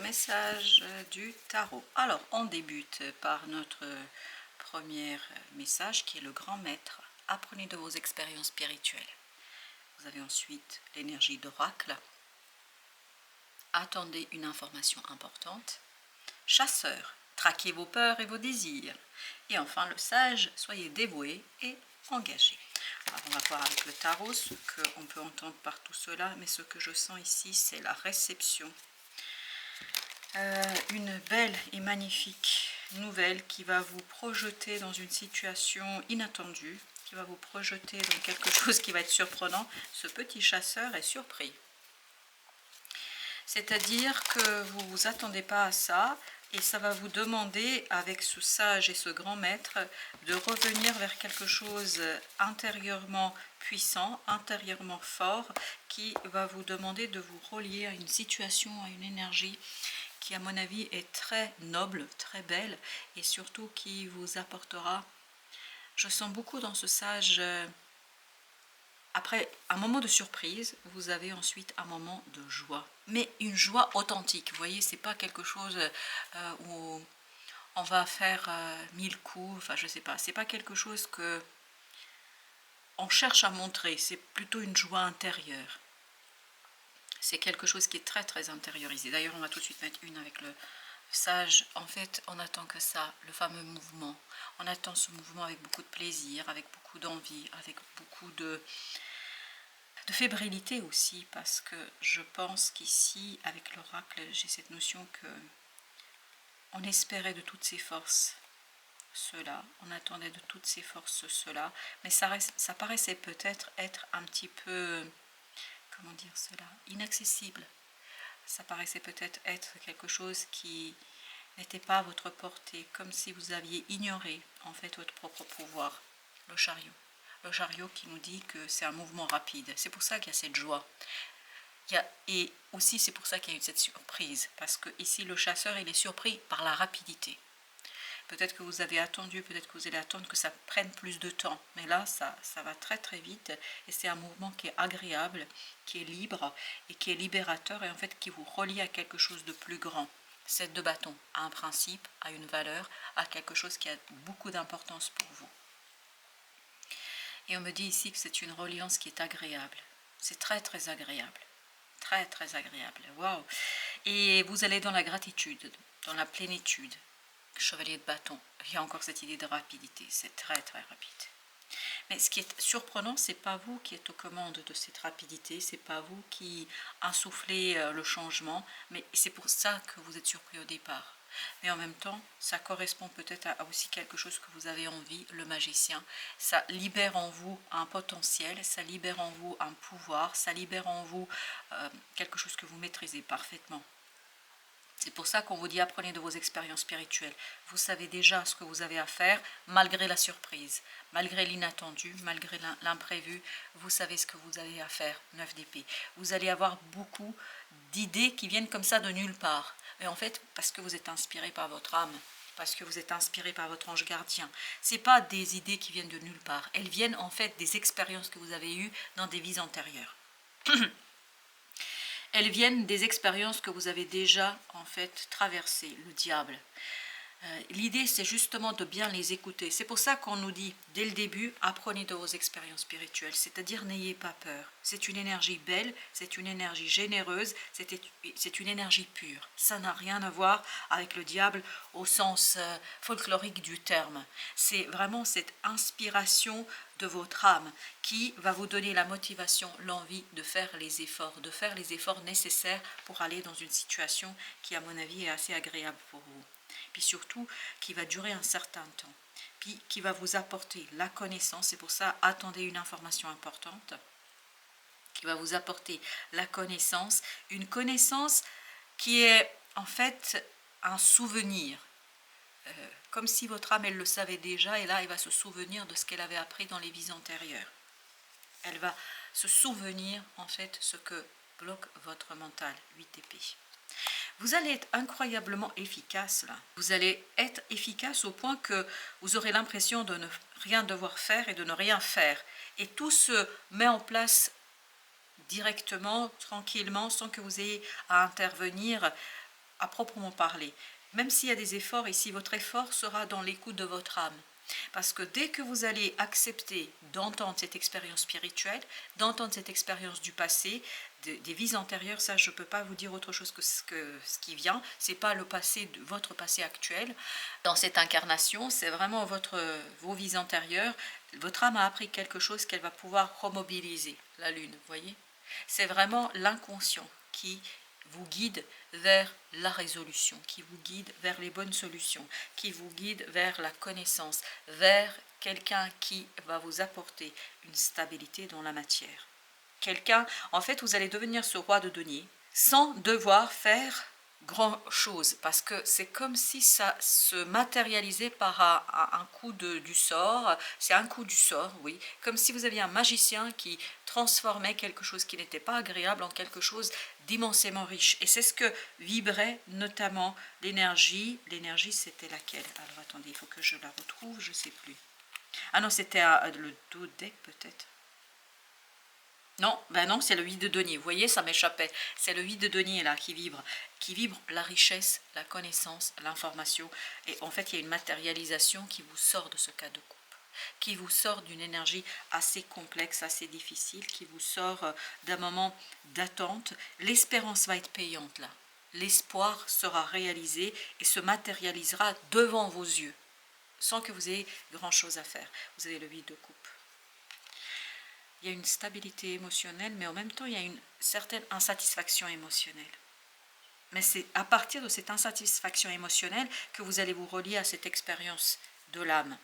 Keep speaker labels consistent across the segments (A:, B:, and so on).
A: message du tarot. Alors, on débute par notre premier message qui est le grand maître. Apprenez de vos expériences spirituelles. Vous avez ensuite l'énergie d'oracle. Attendez une information importante. Chasseur, traquez vos peurs et vos désirs. Et enfin, le sage, soyez dévoué et engagé. Alors, on va voir avec le tarot ce qu'on peut entendre par tout cela, mais ce que je sens ici, c'est la réception. Une belle et magnifique nouvelle qui va vous projeter dans une situation inattendue, qui va vous projeter dans quelque chose qui va être surprenant. Ce petit chasseur est surpris. C'est-à-dire que vous ne vous attendez pas à ça et ça va vous demander, avec ce sage et ce grand maître, de revenir vers quelque chose intérieurement puissant, intérieurement fort, qui va vous demander de vous relier à une situation, à une énergie qui à mon avis est très noble, très belle et surtout qui vous apportera, je sens beaucoup dans ce sage, après un moment de surprise, vous avez ensuite un moment de joie, mais une joie authentique, vous voyez, c'est pas quelque chose où on va faire 1000 coups, enfin je sais pas, c'est pas quelque chose que on cherche à montrer, c'est plutôt une joie intérieure. C'est quelque chose qui est très très intériorisé. D'ailleurs, on va tout de suite mettre une avec le sage. En fait, on attend que ça, le fameux mouvement. On attend ce mouvement avec beaucoup de plaisir, avec beaucoup d'envie, avec beaucoup de fébrilité aussi, parce que je pense qu'ici, avec l'oracle, j'ai cette notion que on espérait de toutes ses forces cela, on attendait de toutes ses forces cela, mais ça paraissait peut-être être un petit peu, comment dire cela, inaccessible. Ça paraissait peut-être être quelque chose qui n'était pas à votre portée, comme si vous aviez ignoré en fait votre propre pouvoir. Le chariot. Le chariot qui nous dit que c'est un mouvement rapide. C'est pour ça qu'il y a cette joie. Et aussi c'est pour ça qu'il y a eu cette surprise, parce que ici le chasseur il est surpris par la rapidité. Peut-être que vous avez attendu, peut-être que vous allez attendre que ça prenne plus de temps. Mais là, ça va très très vite. Et c'est un mouvement qui est agréable, qui est libre et qui est libérateur et en fait qui vous relie à quelque chose de plus grand. Cette de bâton a un principe, a une valeur, a quelque chose qui a beaucoup d'importance pour vous. Et on me dit ici que c'est une reliance qui est agréable. C'est très très agréable. Très très agréable. Waouh! Et vous allez dans la gratitude, dans la plénitude. Chevalier de bâton, il y a encore cette idée de rapidité, c'est très très rapide. Mais ce qui est surprenant, c'est pas vous qui êtes aux commandes de cette rapidité, c'est pas vous qui insoufflez le changement, mais c'est pour ça que vous êtes surpris au départ. Mais en même temps, ça correspond peut-être à aussi quelque chose que vous avez envie, le magicien. Ça libère en vous un potentiel, ça libère en vous un pouvoir, ça libère en vous quelque chose que vous maîtrisez parfaitement. C'est pour ça qu'on vous dit apprenez de vos expériences spirituelles. Vous savez déjà ce que vous avez à faire malgré la surprise, malgré l'inattendu, malgré l'imprévu. Vous savez ce que vous avez à faire, 9 d'épée. Vous allez avoir beaucoup d'idées qui viennent comme ça de nulle part. Mais en fait, parce que vous êtes inspiré par votre âme, parce que vous êtes inspiré par votre ange gardien. Ce n'est pas des idées qui viennent de nulle part. Elles viennent en fait des expériences que vous avez eues dans des vies antérieures. Elles viennent des expériences que vous avez déjà en fait traversées, le diable. L'idée c'est justement de bien les écouter. C'est pour ça qu'on nous dit dès le début, apprenez de vos expériences spirituelles, c'est-à-dire n'ayez pas peur. C'est une énergie belle, c'est une énergie généreuse, c'est une énergie pure. Ça n'a rien à voir avec le diable au sens folklorique du terme. C'est vraiment cette inspiration de votre âme qui va vous donner la motivation, l'envie de faire les efforts nécessaires pour aller dans une situation qui à mon avis est assez agréable pour vous. Puis surtout qui va durer un certain temps, puis qui va vous apporter la connaissance, c'est pour ça attendez une information importante, qui va vous apporter la connaissance, une connaissance qui est en fait un souvenir, comme si votre âme elle le savait déjà et là elle va se souvenir de ce qu'elle avait appris dans les vies antérieures. Elle va se souvenir en fait ce que bloque votre mental, 8 épées. Vous allez être incroyablement efficace là. Vous allez être efficace au point que vous aurez l'impression de ne rien devoir faire et de ne rien faire. Et tout se met en place directement, tranquillement, sans que vous ayez à intervenir à proprement parler. Même s'il y a des efforts ici, votre effort sera dans l'écoute de votre âme. Parce que dès que vous allez accepter d'entendre cette expérience spirituelle, d'entendre cette expérience du passé, des vies antérieures, ça je ne peux pas vous dire autre chose que ce qui vient, ce n'est pas le passé de votre passé actuel. Dans cette incarnation, c'est vraiment vos vies antérieures. Votre âme a appris quelque chose qu'elle va pouvoir remobiliser, la lune, vous voyez. C'est vraiment l'inconscient qui vous guide vers la résolution, qui vous guide vers les bonnes solutions, qui vous guide vers la connaissance, vers quelqu'un qui va vous apporter une stabilité dans la matière. Quelqu'un, en fait, vous allez devenir ce roi de denier sans devoir faire grand chose, parce que c'est comme si ça se matérialisait par un coup du sort. C'est un coup du sort, oui, comme si vous aviez un magicien qui transformait quelque chose qui n'était pas agréable en quelque chose d'immensément riche. Et c'est ce que vibrait notamment l'énergie. L'énergie, c'était laquelle? Alors attendez, il faut que je la retrouve, je ne sais plus. Ah non, c'était le dodeck peut-être. Non, ben non, c'est le 8 de denier. Vous voyez, ça m'échappait. C'est le 8 de denier là qui vibre la richesse, la connaissance, l'information. Et en fait, il y a une matérialisation qui vous sort de ce cas de coupe, qui vous sort d'une énergie assez complexe, assez difficile, qui vous sort d'un moment d'attente. L'espérance va être payante là. L'espoir sera réalisé et se matérialisera devant vos yeux, sans que vous ayez grand-chose à faire. Vous avez le 8 de coupe. Il y a une stabilité émotionnelle, mais en même temps, il y a une certaine insatisfaction émotionnelle. Mais c'est à partir de cette insatisfaction émotionnelle que vous allez vous relier à cette expérience de l'âme.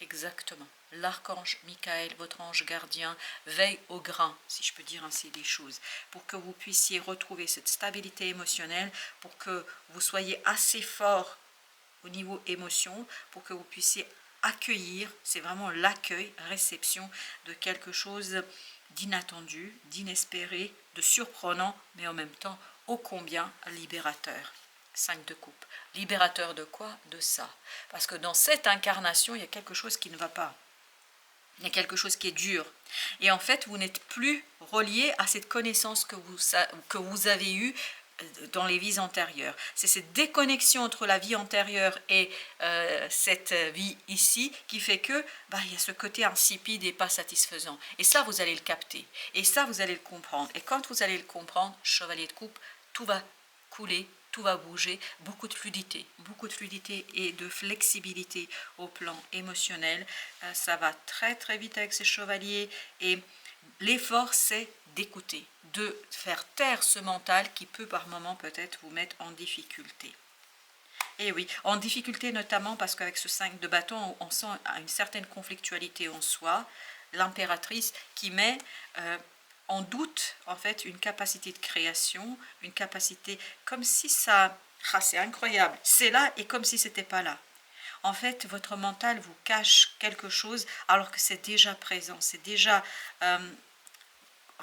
A: Exactement. L'archange Michael, votre ange gardien, veille au grain, si je peux dire ainsi des choses, pour que vous puissiez retrouver cette stabilité émotionnelle, pour que vous soyez assez fort au niveau émotion, pour que vous puissiez accueillir, c'est vraiment l'accueil, réception de quelque chose d'inattendu, d'inespéré, de surprenant, mais en même temps ô combien libérateur. 5 de coupe. Libérateur de quoi? De ça. Parce que dans cette incarnation, il y a quelque chose qui ne va pas. Il y a quelque chose qui est dur. Et en fait, vous n'êtes plus relié à cette connaissance que vous avez eue dans les vies antérieures. C'est cette déconnexion entre la vie antérieure et cette vie ici qui fait que il y a ce côté insipide et pas satisfaisant. Et ça, vous allez le capter. Et ça, vous allez le comprendre. Et quand vous allez le comprendre, chevalier de coupe, tout va couler, tout va bouger, beaucoup de fluidité et de flexibilité au plan émotionnel. Ça va très très vite avec ces chevaliers et l'effort, c'est d'écouter, de faire taire ce mental qui peut par moment peut-être vous mettre en difficulté. Et oui, en difficulté notamment parce qu'avec ce 5 de bâton, on sent une certaine conflictualité en soi, l'impératrice qui met en doute en fait une capacité de création, une capacité comme si ça... Ah, c'est incroyable, c'est là et comme si c'était pas là. En fait, votre mental vous cache quelque chose alors que c'est déjà présent, c'est déjà...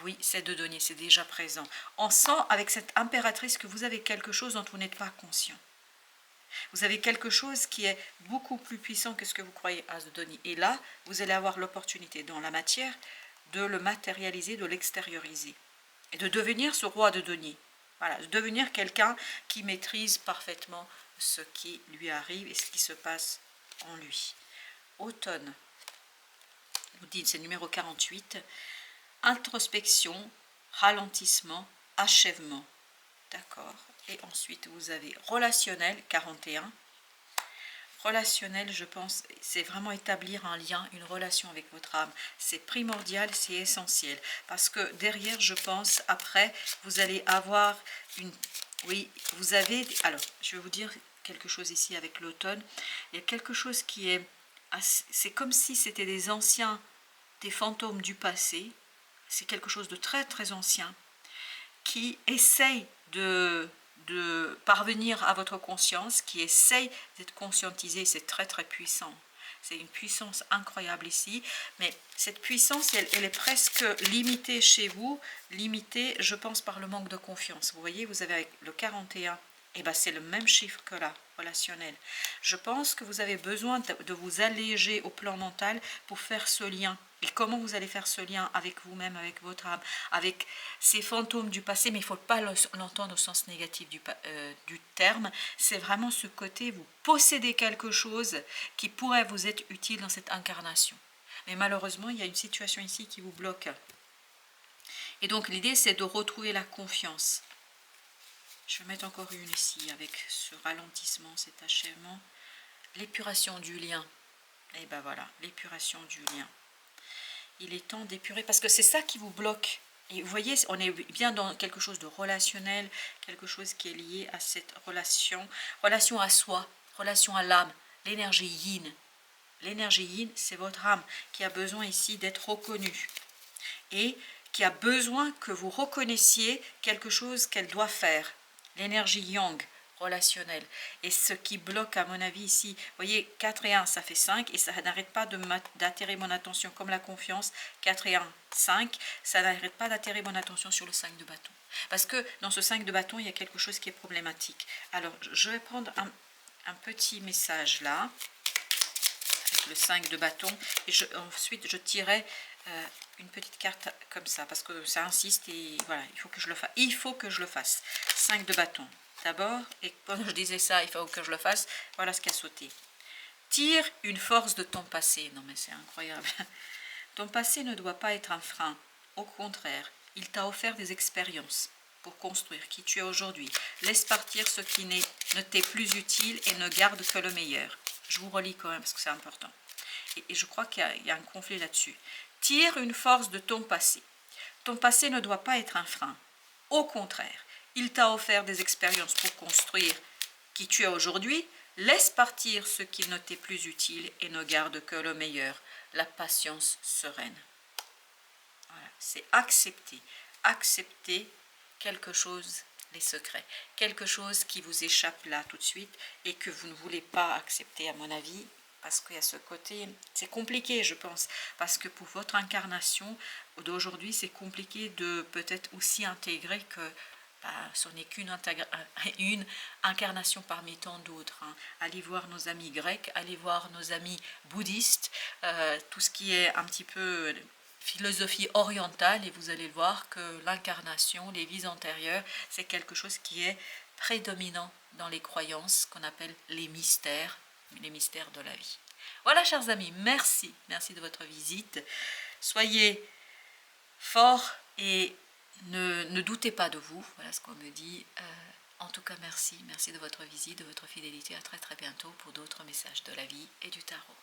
A: oui, c'est de donner, c'est déjà présent. On sent avec cette impératrice que vous avez quelque chose dont vous n'êtes pas conscient. Vous avez quelque chose qui est beaucoup plus puissant que ce que vous croyez à se donner. Et là, vous allez avoir l'opportunité dans la matière de le matérialiser, de l'extérioriser. Et de devenir ce roi de denier. Voilà, de devenir quelqu'un qui maîtrise parfaitement ce qui lui arrive et ce qui se passe en lui. Automne, vous dites, c'est numéro 48. Introspection, ralentissement, achèvement. D'accord. Et ensuite, vous avez relationnel, 41. Relationnel, je pense, c'est vraiment établir un lien, une relation avec votre âme. C'est primordial, c'est essentiel. Parce que derrière, je pense, après, vous allez avoir une... Oui, vous avez... Alors, je vais vous dire quelque chose ici avec l'automne. Il y a quelque chose qui est... C'est comme si c'était des anciens, des fantômes du passé. C'est quelque chose de très très ancien qui essaye de parvenir à votre conscience, qui essaye d'être conscientisé. C'est très très puissant. C'est une puissance incroyable ici, mais cette puissance, elle est presque limitée chez vous, limitée, je pense, par le manque de confiance. Vous voyez, vous avez avec le 41 Et bien c'est le même chiffre que là, relationnel. Je pense que vous avez besoin de vous alléger au plan mental pour faire ce lien. Et comment vous allez faire ce lien avec vous-même, avec votre âme, avec ces fantômes du passé, mais il ne faut pas l'entendre au sens négatif du terme. C'est vraiment ce côté, vous possédez quelque chose qui pourrait vous être utile dans cette incarnation. Mais malheureusement, il y a une situation ici qui vous bloque. Et donc l'idée, c'est de retrouver la confiance. Je vais mettre encore une ici avec ce ralentissement, cet achèvement. L'épuration du lien. Et ben voilà, l'épuration du lien. Il est temps d'épurer parce que c'est ça qui vous bloque. Et vous voyez, on est bien dans quelque chose de relationnel, quelque chose qui est lié à cette relation à soi, relation à l'âme, l'énergie yin. L'énergie yin, c'est votre âme qui a besoin ici d'être reconnue. Et qui a besoin que vous reconnaissiez quelque chose qu'elle doit faire. L'énergie yang, relationnelle. Et ce qui bloque, à mon avis, ici, vous voyez, 4 et 1, ça fait 5, et ça n'arrête pas d'attirer mon attention, comme la confiance, 4 et 1, 5, ça n'arrête pas d'attirer mon attention sur le 5 de bâton. Parce que dans ce 5 de bâton, il y a quelque chose qui est problématique. Alors, je vais prendre un petit message là, avec le 5 de bâton, et ensuite, je tirerai une petite carte comme ça, parce que ça insiste, et voilà, il faut que je le fasse. Il faut que je le fasse. 5 de bâton. D'abord, et quand je disais ça, il faut que je le fasse, voilà ce qui a sauté. Tire une force de ton passé. Non mais c'est incroyable. Ton passé ne doit pas être un frein. Au contraire, il t'a offert des expériences pour construire qui tu es aujourd'hui. Laisse partir ce qui ne t'est plus utile et ne garde que le meilleur. Je vous relis quand même parce que c'est important. Et je crois qu'il y a un conflit là-dessus. Tire une force de ton passé. Ton passé ne doit pas être un frein. Au contraire, il t'a offert des expériences pour construire qui tu es aujourd'hui. Laisse partir ce qui ne t'est plus utile et ne garde que le meilleur. La patience sereine. Voilà, c'est accepter. Accepter quelque chose, les secrets. Quelque chose qui vous échappe là tout de suite et que vous ne voulez pas accepter, à mon avis. Parce qu'il y a ce côté, c'est compliqué je pense, parce que pour votre incarnation d'aujourd'hui, c'est compliqué de peut-être aussi intégrer que ce n'est qu'une incarnation parmi tant d'autres. Hein. Allez voir nos amis grecs, allez voir nos amis bouddhistes, tout ce qui est un petit peu philosophie orientale, et vous allez voir que l'incarnation, les vies antérieures, c'est quelque chose qui est prédominant dans les croyances qu'on appelle les mystères de la vie. Voilà, chers amis, merci de votre visite. Soyez forts et ne doutez pas de vous, voilà ce qu'on me dit. En tout cas, merci de votre visite, de votre fidélité. À très très bientôt pour d'autres messages de la vie et du tarot.